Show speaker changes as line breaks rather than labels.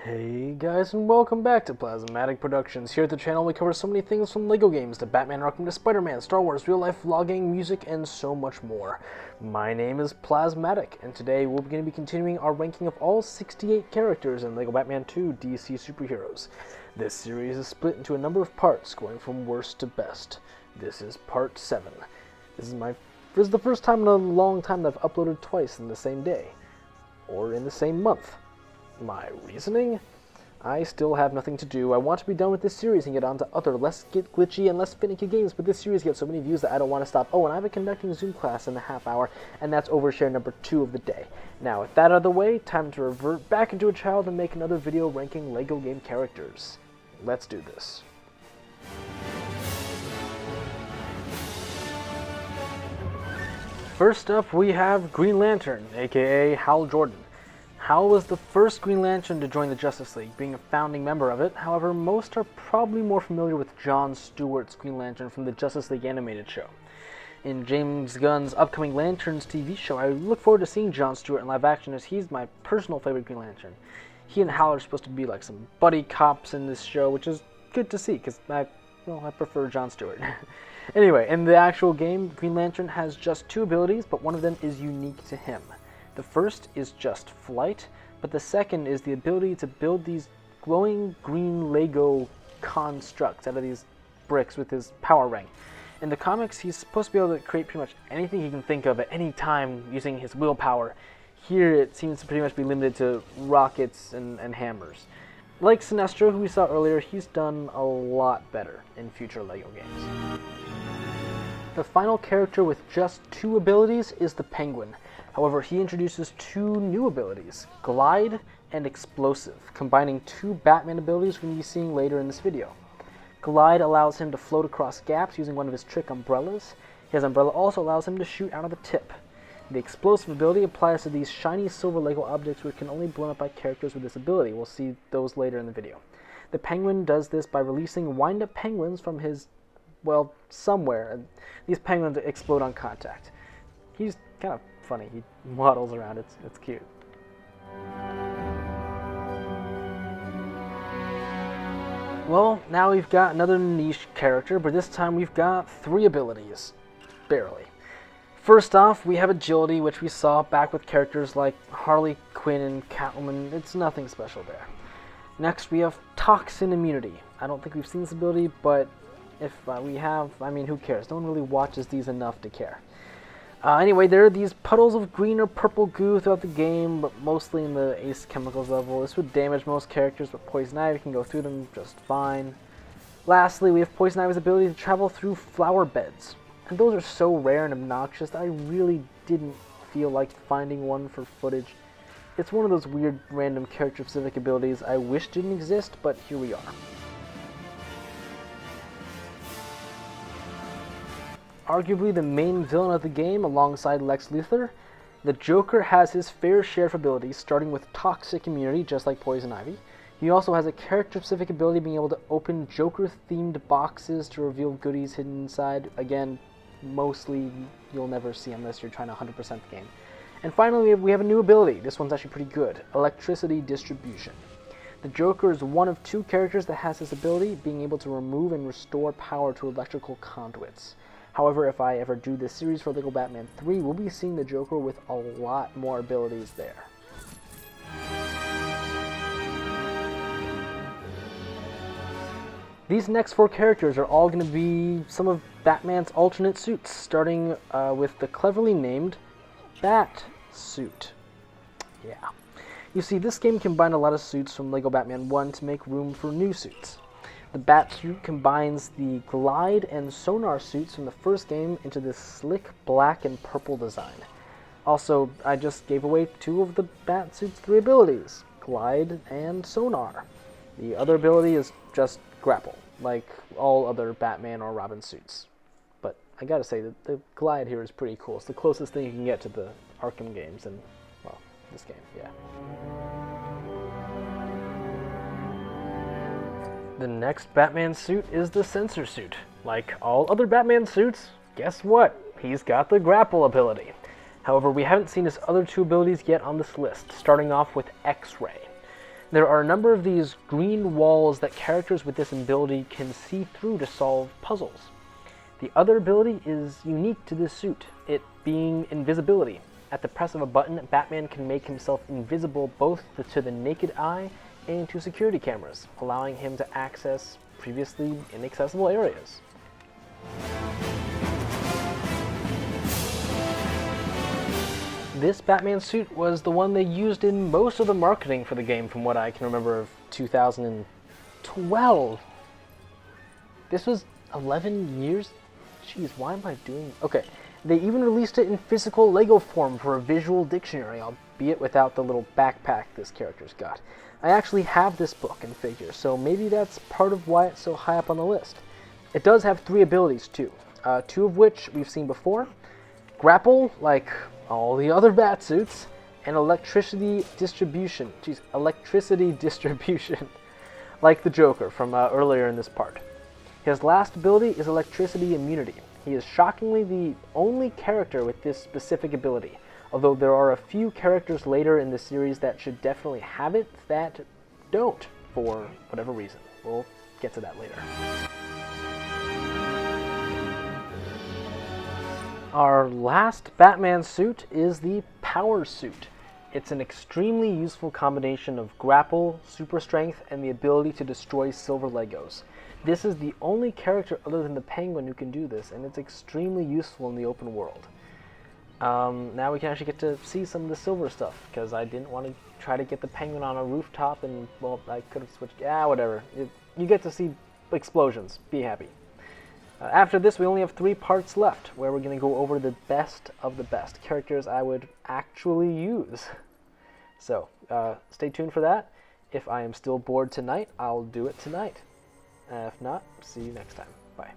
Hey guys, and welcome back to Plasmatic Productions. Here at the channel we cover so many things from LEGO games to Batman Arkham to Spider-Man, Star Wars, real life vlogging, music, and so much more. My name is Plasmatic, and today we're going to be continuing our ranking of all 68 characters in LEGO Batman 2 DC Superheroes. This series is split into a number of parts, going from worst to best. This is part 7. This is the first time in a long time that I've uploaded twice in the same day, or in the same month. My reasoning? I still have nothing to do. I want to be done with this series and get on to other, less glitchy and less finicky games, but this series gets so many views that I don't want to stop. Oh, and I have a conducting Zoom class in a half hour, and that's overshare number 2 of the day. Now, with that out of the way, time to revert back into a child and make another video ranking LEGO game characters. Let's do this. First up, we have Green Lantern, aka Hal Jordan. Hal was the first Green Lantern to join the Justice League, being a founding member of it. However, most are probably more familiar with Jon Stewart's Green Lantern from the Justice League animated show. In James Gunn's upcoming Lanterns TV show, I look forward to seeing Jon Stewart in live action, as he's my personal favorite Green Lantern. He and Hal are supposed to be like some buddy cops in this show, which is good to see, because I prefer Jon Stewart. Anyway, in the actual game, Green Lantern has just 2 abilities, but one of them is unique to him. The first is just flight, but the second is the ability to build these glowing green Lego constructs out of these bricks with his power ring. In the comics, he's supposed to be able to create pretty much anything he can think of at any time using his willpower. Here it seems to pretty much be limited to rockets and hammers. Like Sinestro, who we saw earlier, he's done a lot better in future LEGO games. The final character with just 2 abilities is the Penguin. However, he introduces 2 new abilities, Glide and Explosive, combining 2 Batman abilities we're going to be seeing later in this video. Glide allows him to float across gaps using one of his trick umbrellas. His umbrella also allows him to shoot out of the tip. The Explosive ability applies to these shiny silver Lego objects which can only be blown up by characters with this ability. We'll see those later in the video. The Penguin does this by releasing wind-up penguins from his, somewhere, and these penguins explode on contact. He's kind of funny. He waddles around. It's cute. Well, now we've got another niche character, but this time we've got 3 abilities. Barely. First off, we have Agility, which we saw back with characters like Harley Quinn and Catwoman. It's nothing special there. Next, we have Toxin Immunity. I don't think we've seen this ability, but if we have, who cares? No one really watches these enough to care. Anyway, there are these puddles of green or purple goo throughout the game, but mostly in the Ace Chemicals level. This would damage most characters, but Poison Ivy can go through them just fine. Lastly, we have Poison Ivy's ability to travel through flower beds. And those are so rare and obnoxious that I really didn't feel like finding one for footage. It's one of those weird, random character-specific abilities I wish didn't exist, but here we are. Arguably the main villain of the game alongside Lex Luthor, the Joker has his fair share of abilities, starting with Toxic Immunity, just like Poison Ivy. He also has a character-specific ability being able to open Joker-themed boxes to reveal goodies hidden inside. Again, mostly you'll never see unless you're trying to 100% the game. And finally, we have a new ability. This one's actually pretty good. Electricity Distribution. The Joker is one of 2 characters that has this ability, being able to remove and restore power to electrical conduits. However, if I ever do this series for LEGO Batman 3, we'll be seeing the Joker with a lot more abilities there. These next 4 characters are all going to be some of Batman's alternate suits, starting with the cleverly named Bat Suit. Yeah. You see, this game combined a lot of suits from LEGO Batman 1 to make room for new suits. The Bat Suit combines the Glide and Sonar suits from the first game into this slick black and purple design. Also, I just gave away 2 of the Bat Suit's 3 abilities, Glide and Sonar. The other ability is just Grapple, like all other Batman or Robin suits. But I gotta say, the Glide here is pretty cool. It's the closest thing you can get to the Arkham games, and, well, this game, yeah. The next Batman suit is the Sensor Suit. Like all other Batman suits, guess what? He's got the Grapple ability. However, we haven't seen his other 2 abilities yet on this list, starting off with X-Ray. There are a number of these green walls that characters with this ability can see through to solve puzzles. The other ability is unique to this suit, it being invisibility. At the press of a button, Batman can make himself invisible both to the naked eye and to security cameras, allowing him to access previously inaccessible areas. This Batman suit was the one they used in most of the marketing for the game from what I can remember of 2012. This was 11 years? Jeez, why am I doing... Okay, they even released it in physical Lego form for a visual dictionary, albeit without the little backpack this character's got. I actually have this book and figure, so maybe that's part of why it's so high up on the list. It does have 3 abilities too, 2 of which we've seen before. Grapple, like all the other bat suits, and electricity distribution. Electricity distribution, like the Joker from earlier in this part. His last ability is electricity immunity. He is shockingly the only character with this specific ability, although there are a few characters later in the series that should definitely have it that don't, for whatever reason. We'll get to that later. Our last Batman suit is the Power Suit. It's an extremely useful combination of grapple, super strength, and the ability to destroy silver Legos. This is the only character other than the Penguin who can do this, and it's extremely useful in the open world. Now we can actually get to see some of the silver stuff, because I didn't want to try to get the Penguin on a rooftop, and, well, I could have switched... whatever. You get to see explosions. Be happy. After this, we only have 3 parts left, where we're going to go over the best of the best characters I would actually use. So, stay tuned for that. If I am still bored tonight, I'll do it tonight. If not, see you next time. Bye.